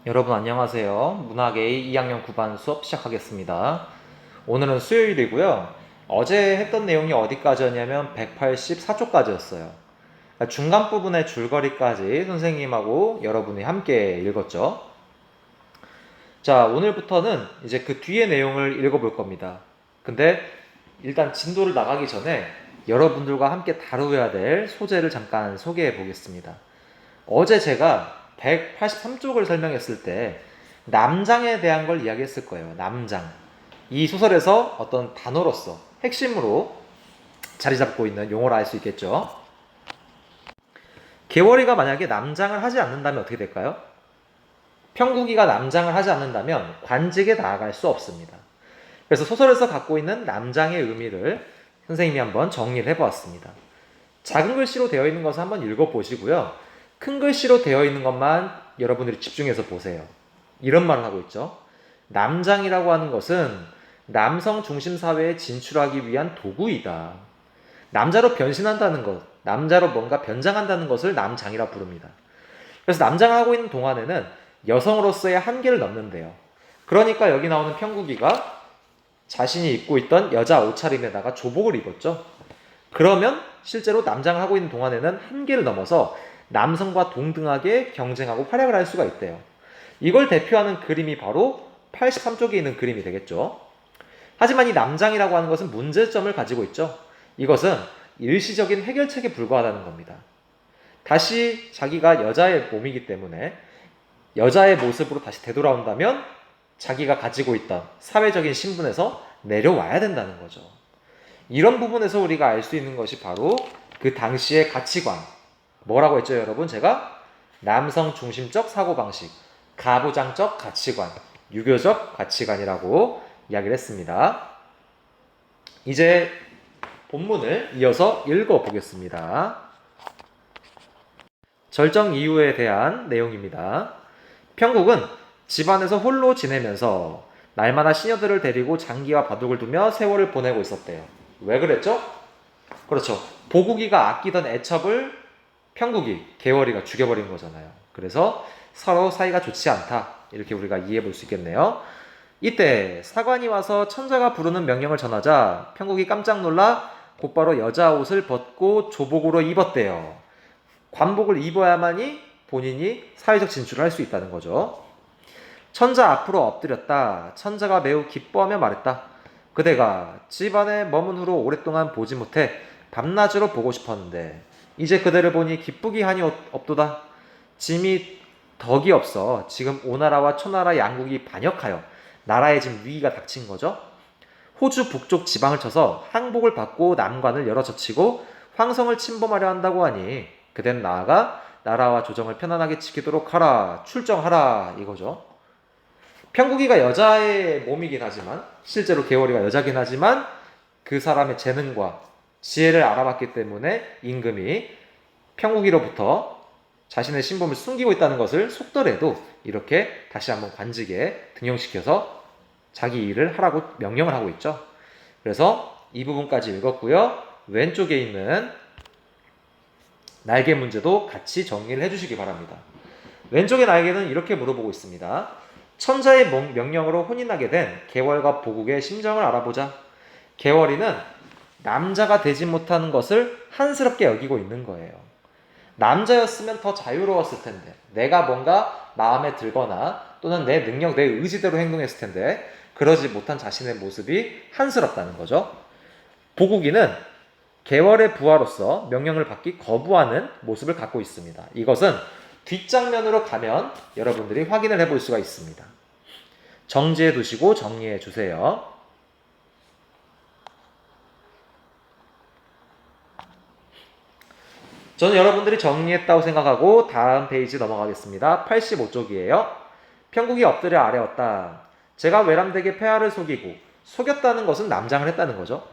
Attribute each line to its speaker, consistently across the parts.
Speaker 1: 여러분 안녕하세요. 문학 A 2학년 9반 수업 시작하겠습니다. 오늘은 수요일이고요. 어제 했던 내용이 어디까지였냐면 184쪽까지였어요. 중간 부분의 줄거리까지 선생님하고 여러분이 함께 읽었죠. 자, 오늘부터는 이제 그 뒤에 내용을 읽어볼 겁니다. 근데 일단 진도를 나가기 전에 여러분들과 함께 다루어야 될 소재를 잠깐 소개해 보겠습니다. 어제 제가 183쪽을 설명했을 때 남장에 대한 걸 이야기했을 거예요. 남장. 이 소설에서 어떤 단어로서 핵심으로 자리 잡고 있는 용어를 알 수 있겠죠. 개월이가 만약에 남장을 하지 않는다면 어떻게 될까요? 평국이가 남장을 하지 않는다면 관직에 나아갈 수 없습니다. 그래서 소설에서 갖고 있는 남장의 의미를 선생님이 한번 정리를 해보았습니다. 작은 글씨로 되어 있는 것을 한번 읽어보시고요. 큰 글씨로 되어 있는 것만 여러분들이 집중해서 보세요. 이런 말을 하고 있죠. 남장이라고 하는 것은 남성 중심 사회에 진출하기 위한 도구이다. 남자로 변신한다는 것, 남자로 뭔가 변장한다는 것을 남장이라 부릅니다. 그래서 남장을 하고 있는 동안에는 여성으로서의 한계를 넘는데요. 그러니까 여기 나오는 평국이가 자신이 입고 있던 여자 옷차림에다가 조복을 입었죠. 그러면 실제로 남장을 하고 있는 동안에는 한계를 넘어서 남성과 동등하게 경쟁하고 활약을 할 수가 있대요. 이걸 대표하는 그림이 바로 83쪽에 있는 그림이 되겠죠. 하지만 이 남장이라고 하는 것은 문제점을 가지고 있죠. 이것은 일시적인 해결책에 불과하다는 겁니다. 다시 자기가 여자의 몸이기 때문에 여자의 모습으로 다시 되돌아온다면 자기가 가지고 있던 사회적인 신분에서 내려와야 된다는 거죠. 이런 부분에서 우리가 알 수 있는 것이 바로 그 당시의 가치관. 뭐라고 했죠, 여러분? 제가 남성 중심적 사고방식, 가부장적 가치관, 유교적 가치관이라고 이야기를 했습니다. 이제 본문을 이어서 읽어보겠습니다. 절정 이유에 대한 내용입니다. 평국은 집안에서 홀로 지내면서 날마다 시녀들을 데리고 장기와 바둑을 두며 세월을 보내고 있었대요. 왜 그랬죠? 그렇죠. 보국이가 아끼던 애첩을 평국이, 개월이가 죽여버린 거잖아요. 그래서 서로 사이가 좋지 않다. 이렇게 우리가 이해해 볼 수 있겠네요. 이때 사관이 와서 천자가 부르는 명령을 전하자 평국이 깜짝 놀라 곧바로 여자 옷을 벗고 조복으로 입었대요. 관복을 입어야만이 본인이 사회적 진출을 할 수 있다는 거죠. 천자 앞으로 엎드렸다. 천자가 매우 기뻐하며 말했다. 그대가 집안에 머문 후로 오랫동안 보지 못해 밤낮으로 보고 싶었는데 이제 그대를 보니 기쁘기 한이 없도다. 짐이 덕이 없어 지금 오나라와 초나라 양국이 반역하여 나라에 지금 위기가 닥친 거죠. 호주 북쪽 지방을 쳐서 항복을 받고 남관을 열어 젖히고 황성을 침범하려 한다고 하니 그대는 나아가 나라와 조정을 편안하게 지키도록 하라. 출정하라. 이거죠. 평국이가 여자의 몸이긴 하지만 실제로 개월이가 여자긴 하지만 그 사람의 재능과 지혜를 알아봤기 때문에 임금이 평국이로부터 자신의 신분을 숨기고 있다는 것을 속더라도 이렇게 다시 한번 관직에 등용시켜서 자기 일을 하라고 명령을 하고 있죠. 그래서 이 부분까지 읽었고요. 왼쪽에 있는 날개 문제도 같이 정리를 해주시기 바랍니다. 왼쪽의 날개는 이렇게 물어보고 있습니다. 천자의 명령으로 혼인하게 된 개월과 보국의 심정을 알아보자. 개월이는 남자가 되지 못하는 것을 한스럽게 여기고 있는 거예요. 남자였으면 더 자유로웠을 텐데, 내가 뭔가 마음에 들거나 또는 내 능력, 내 의지대로 행동했을 텐데 그러지 못한 자신의 모습이 한스럽다는 거죠. 보국이는 개월의 부하로서 명령을 받기 거부하는 모습을 갖고 있습니다. 이것은 뒷장면으로 가면 여러분들이 확인을 해볼 수가 있습니다. 정지해 두시고 정리해 주세요. 저는 여러분들이 정리했다고 생각하고 다음 페이지 넘어가겠습니다. 85쪽이에요. 평국이 엎드려 아뢰었다. 제가 외람되게 폐하를 속이고 속였다는 것은 남장을 했다는 거죠.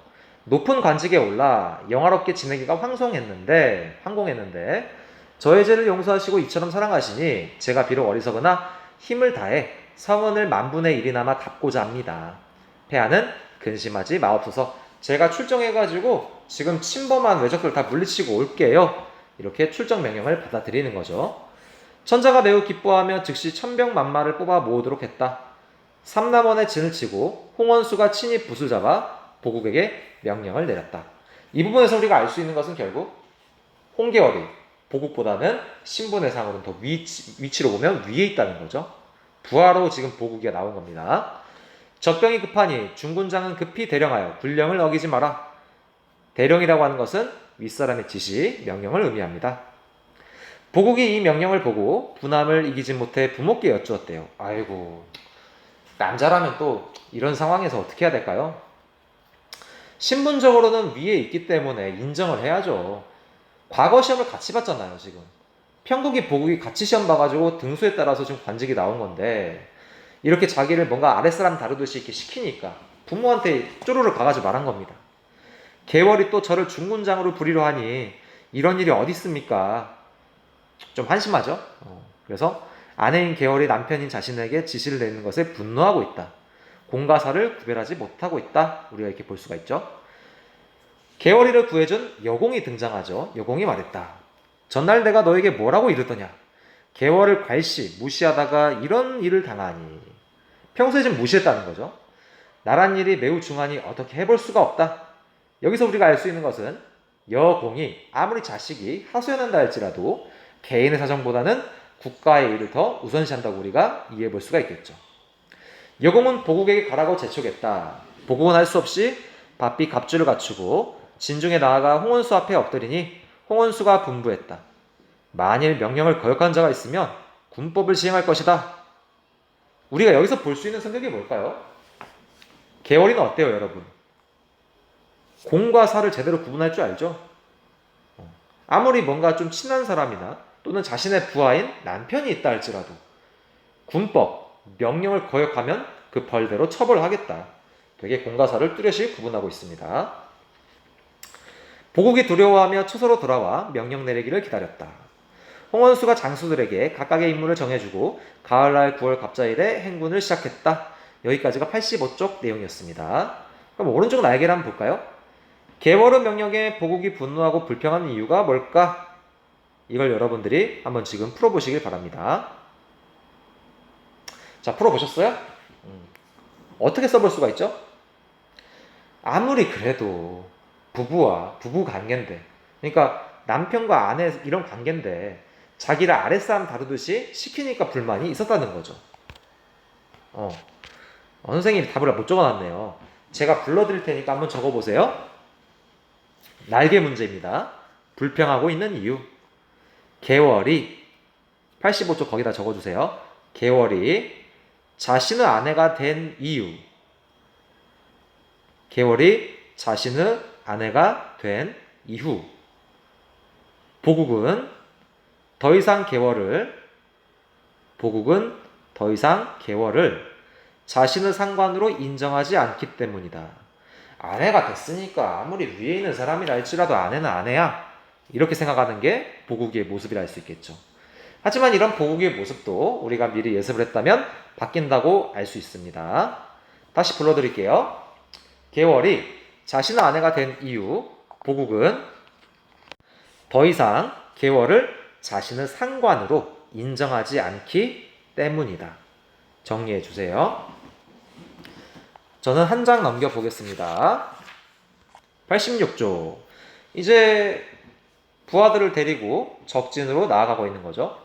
Speaker 1: 높은 관직에 올라 영화롭게 지내기가 황송했는데 황공했는데 저의 죄를 용서하시고 이처럼 사랑하시니 제가 비록 어리석으나 힘을 다해 성은을 만분의 1이나마 갚고자 합니다. 폐하는 근심하지 마옵소서. 제가 출정해가지고 지금 침범한 외적들 다 물리치고 올게요. 이렇게 출정 명령을 받아들이는 거죠. 천자가 매우 기뻐하며 즉시 천병만마를 뽑아 모으도록 했다. 삼남원의 진을 치고 홍원수가 친히 붓을 잡아 보국에게 명령을 내렸다. 이 부분에서 우리가 알 수 있는 것은 결국 홍계월이 보국보다는 신분의상으로는 더 위치로 보면 위에 있다는 거죠. 부하로 지금 보국이 나온 겁니다. 적병이 급하니 중군장은 급히 대령하여 군령을 어기지 마라. 대령이라고 하는 것은 윗사람의 지시, 명령을 의미합니다. 보국이 이 명령을 보고 분함을 이기지 못해 부모께 여쭈었대요. 아이고, 남자라면 또 이런 상황에서 어떻게 해야 될까요? 신분적으로는 위에 있기 때문에 인정을 해야죠. 과거 시험을 같이 봤잖아요, 지금. 평국이 보국이 같이 시험 봐가지고 등수에 따라서 지금 관직이 나온 건데, 이렇게 자기를 뭔가 아랫사람 다루듯이 이렇게 시키니까 부모한테 쪼르르 가가지고 말한 겁니다. 계월이 또 저를 중군장으로 부리려 하니 이런 일이 어디 있습니까? 좀 한심하죠? 그래서 아내인 계월이 남편인 자신에게 지시를 내리는 것에 분노하고 있다. 공과사를 구별하지 못하고 있다. 우리가 이렇게 볼 수가 있죠. 계월이를 구해준 여공이 등장하죠. 여공이 말했다. 전날 내가 너에게 뭐라고 이르더냐? 계월을 괄시 무시하다가 이런 일을 당하니. 평소에 좀 무시했다는 거죠. 나란 일이 매우 중하니 어떻게 해볼 수가 없다. 여기서 우리가 알 수 있는 것은 여공이 아무리 자식이 하소연한다 할지라도 개인의 사정보다는 국가의 일을 더 우선시한다고 우리가 이해해 볼 수가 있겠죠. 여공은 보국에게 가라고 재촉했다. 보국은 할 수 없이 바삐 갑주를 갖추고 진중에 나아가 홍원수 앞에 엎드리니 홍원수가 분부했다. 만일 명령을 거역한 자가 있으면 군법을 시행할 것이다. 우리가 여기서 볼 수 있는 성격이 뭘까요? 계월이는 어때요, 여러분? 공과 사를 제대로 구분할 줄 알죠? 아무리 뭔가 좀 친한 사람이나 또는 자신의 부하인 남편이 있다 할지라도 군법, 명령을 거역하면 그 벌대로 처벌하겠다. 되게 공과 사를 뚜렷이 구분하고 있습니다. 보국이 두려워하며 처소로 돌아와 명령 내리기를 기다렸다. 홍원수가 장수들에게 각각의 임무를 정해주고 가을날 9월 갑자일에 행군을 시작했다. 여기까지가 85쪽 내용이었습니다. 그럼 오른쪽 날개를 한번 볼까요? 계월의 명령에 보국이 분노하고 불평한 이유가 뭘까? 이걸 여러분들이 한번 지금 풀어보시길 바랍니다. 자, 풀어보셨어요? 어떻게 써볼 수가 있죠? 아무리 그래도 부부 관계인데, 그러니까 남편과 아내 이런 관계인데 자기를 아랫사람 다루듯이 시키니까 불만이 있었다는 거죠. 선생님이 답을 못 적어놨네요. 제가 불러드릴 테니까 한번 적어보세요. 날개 문제입니다. 불평하고 있는 이유. 계월이 85쪽 거기다 적어주세요. 계월이 자신의 아내가 된 이유. 계월이 자신의 아내가 된 이후. 보국은 더 이상 계월을 자신의 상관으로 인정하지 않기 때문이다. 아내가 됐으니까 아무리 위에 있는 사람이라 할지라도 아내는 아내야. 이렇게 생각하는 게 보국의 모습이라 할 수 있겠죠. 하지만 이런 보국의 모습도 우리가 미리 예습을 했다면 바뀐다고 알 수 있습니다. 다시 불러드릴게요. 계월이 자신의 아내가 된 이유, 보국은 더 이상 계월을 자신의 상관으로 인정하지 않기 때문이다. 정리해 주세요. 저는 한 장 넘겨보겠습니다. 86조. 이제 부하들을 데리고 적진으로 나아가고 있는 거죠.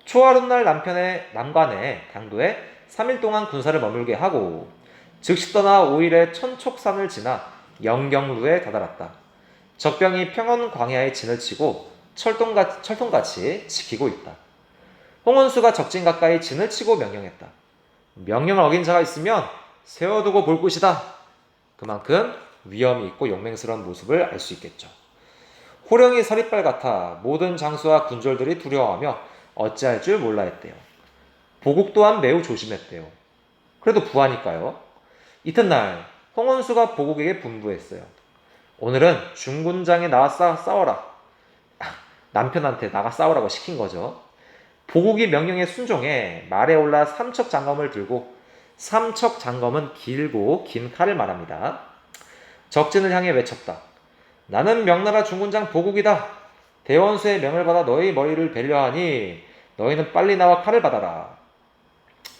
Speaker 1: 초하룻날 남편의 남관에 당도에 3일 동안 군사를 머물게 하고 즉시 떠나 5일에 천촉산을 지나 영경루에 다다랐다. 적병이 평원 광야에 진을 치고 철통같이 지키고 있다. 홍원수가 적진 가까이 진을 치고 명령했다. 명령을 어긴 자가 있으면 세워두고 볼 것이다. 그만큼 위험이 있고 용맹스러운 모습을 알 수 있겠죠. 호령이 서리빨 같아 모든 장수와 군졸들이 두려워하며 어찌할 줄 몰라 했대요. 보국 또한 매우 조심했대요. 그래도 부하니까요. 이튿날 홍원수가 보국에게 분부했어요. 오늘은 중군장에 나가 싸워라. 남편한테 나가 싸우라고 시킨 거죠. 보국이 명령에 순종해 말에 올라 삼척장검을 들고, 삼척장검은 길고 긴 칼을 말합니다. 적진을 향해 외쳤다. 나는 명나라 중군장 보국이다. 대원수의 명을 받아 너희 머리를 베려하니 너희는 빨리 나와 칼을 받아라.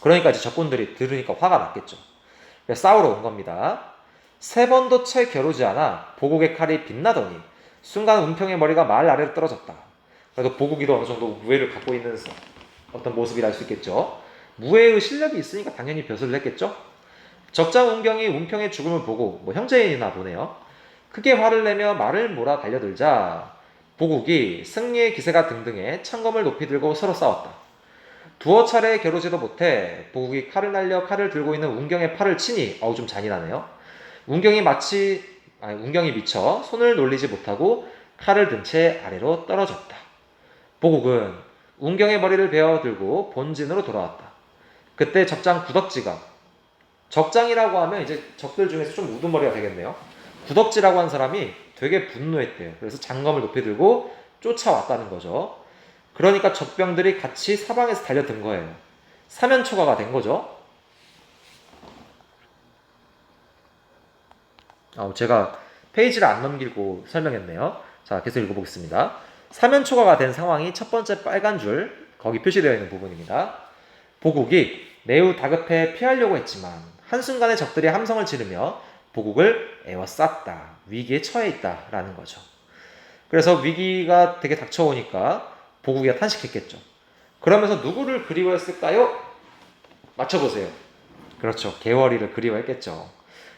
Speaker 1: 그러니까 이제 적군들이 들으니까 화가 났겠죠. 그래서 싸우러 온 겁니다. 세 번도 채 겨루지 않아 보국의 칼이 빛나더니 순간 운평의 머리가 말 아래로 떨어졌다. 그래도 보국이도 어느 정도 무예를 갖고 있는 어떤 모습이라 할 수 있겠죠. 무예의 실력이 있으니까 당연히 벼슬을 했겠죠. 적장 운경이 운평의 죽음을 보고 형제이나 보네요. 크게 화를 내며 말을 몰아 달려들자 보국이 승리의 기세가 등등해 창검을 높이 들고 서로 싸웠다. 두어 차례 겨루지도 못해 보국이 칼을 날려 칼을 들고 있는 운경의 팔을 치니 좀 잔인하네요. 운경이 미쳐 손을 놀리지 못하고 칼을 든 채 아래로 떨어졌다. 보국은 운경의 머리를 베어 들고 본진으로 돌아왔다. 그때 적장 구덕지가, 적장이라고 하면 이제 적들 중에서 좀 우두머리가 되겠네요. 구덕지라고 한 사람이 되게 분노했대요. 그래서 장검을 높이 들고 쫓아왔다는 거죠. 그러니까 적병들이 같이 사방에서 달려든 거예요. 사면초가가 된 거죠. 제가 페이지를 안 넘기고 설명했네요. 자, 계속 읽어보겠습니다. 사면초가가 된 상황이 첫 번째 빨간 줄, 거기 표시되어 있는 부분입니다. 보국이 매우 다급해 피하려고 했지만 한순간에 적들이 함성을 지르며 보국을 에워쌌다. 위기에 처해 있다라는 거죠. 그래서 위기가 되게 닥쳐오니까 보국이가 탄식했겠죠. 그러면서 누구를 그리워했을까요? 맞춰보세요. 그렇죠. 개월이를 그리워했겠죠.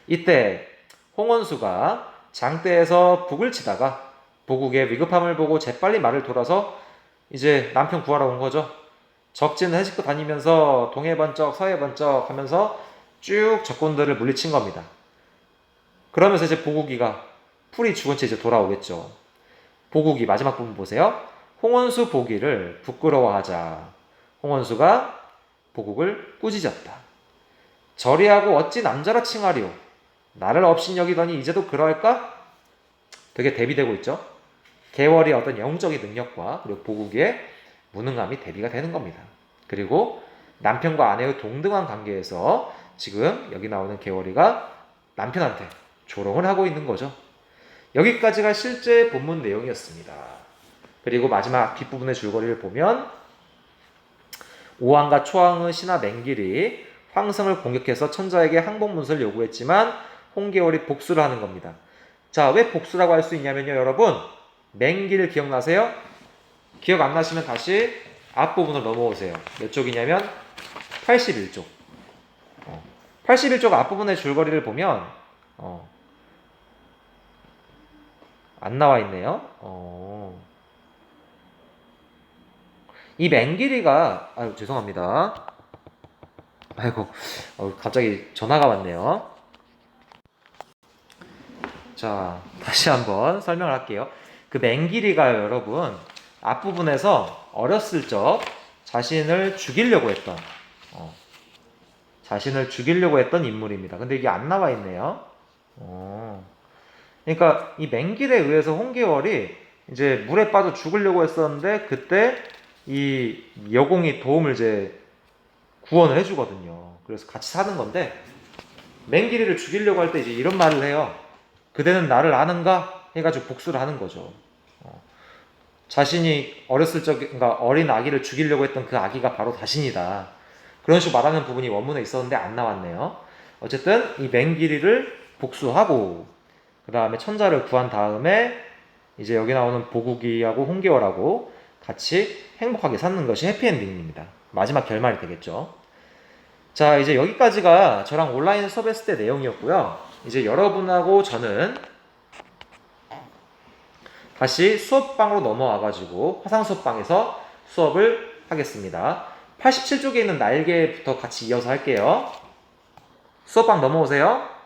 Speaker 1: 이때 홍원수가 장대에서 북을 치다가 보국의 위급함을 보고 재빨리 말을 돌아서 이제 남편 구하러 온 거죠. 적진을 헤집고 다니면서 동해 번쩍 서해 번쩍 하면서 쭉 적군들을 물리친 겁니다. 그러면서 이제 보국이가 풀이 죽은 채 이제 돌아오겠죠. 보국이 마지막 부분 보세요. 홍원수 보기를 부끄러워하자 홍원수가 보국을 꾸짖었다. 저리하고 어찌 남자라 칭하리오. 나를 업신여기더니 이제도 그러할까? 되게 대비되고 있죠. 개월의 어떤 영적인 능력과 그리고 보국의 무능함이 대비가 되는 겁니다. 그리고 남편과 아내의 동등한 관계에서 지금 여기 나오는 개월이가 남편한테 조롱을 하고 있는 거죠. 여기까지가 실제 본문 내용이었습니다. 그리고 마지막 뒷부분의 줄거리를 보면 오왕과 초왕의 신하 맹길이 황성을 공격해서 천자에게 항복문서를 요구했지만 홍계월이 복수를 하는 겁니다. 자, 왜 복수라고 할 수 있냐면요, 여러분. 맹길 기억나세요? 기억 안 나시면 다시 앞부분으로 넘어오세요. 몇 쪽이냐면 81쪽. 81쪽 앞부분의 줄거리를 보면 안 나와 있네요. 이 맹길이가 죄송합니다. 아이고, 갑자기 전화가 왔네요. 자, 다시 한번 설명을 할게요. 그 맹길이가 여러분 앞부분에서 어렸을 적 자신을 죽이려고 했던 인물입니다. 근데 이게 안 나와 있네요. 그러니까 이 맹길에 의해서 홍계월이 이제 물에 빠져 죽으려고 했었는데 그때 이 여공이 도움을 이제 구원을 해주거든요. 그래서 같이 사는 건데 맹길이를 죽이려고 할 때 이제 이런 말을 해요. 그대는 나를 아는가? 해가지고 복수를 하는 거죠. 자신이 어렸을 적, 그러니까 어린 아기를 죽이려고 했던 그 아기가 바로 자신이다. 그런 식으로 말하는 부분이 원문에 있었는데 안 나왔네요. 어쨌든 이 맹길이를 복수하고 그 다음에 천자를 구한 다음에 이제 여기 나오는 보국이하고 홍계월하고 같이 행복하게 사는 것이 해피엔딩입니다. 마지막 결말이 되겠죠. 자, 이제 여기까지가 저랑 온라인 수업했을 때 내용이었고요. 이제 여러분하고 저는 다시 수업방으로 넘어와가지고 화상 수업방에서 수업을 하겠습니다. 87쪽에 있는 날개부터 같이 이어서 할게요. 수업방 넘어오세요.